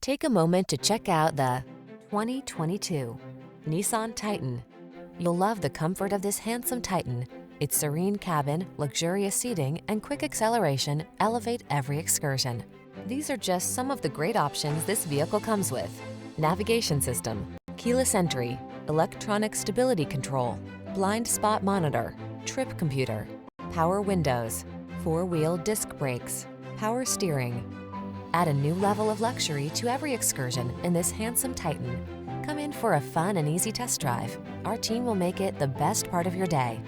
Take a moment to check out the 2022 Nissan Titan. You'll love the comfort of this handsome Titan. Its serene cabin, luxurious seating, and quick acceleration elevate every excursion. These are just some of the great options this vehicle comes with: navigation system, keyless entry, electronic stability control, blind spot monitor, trip computer, power windows, four-wheel disc brakes, power steering. Add a new level of luxury to every excursion in this handsome Titan. Come in for a fun and easy test drive. Our team will make it the best part of your day.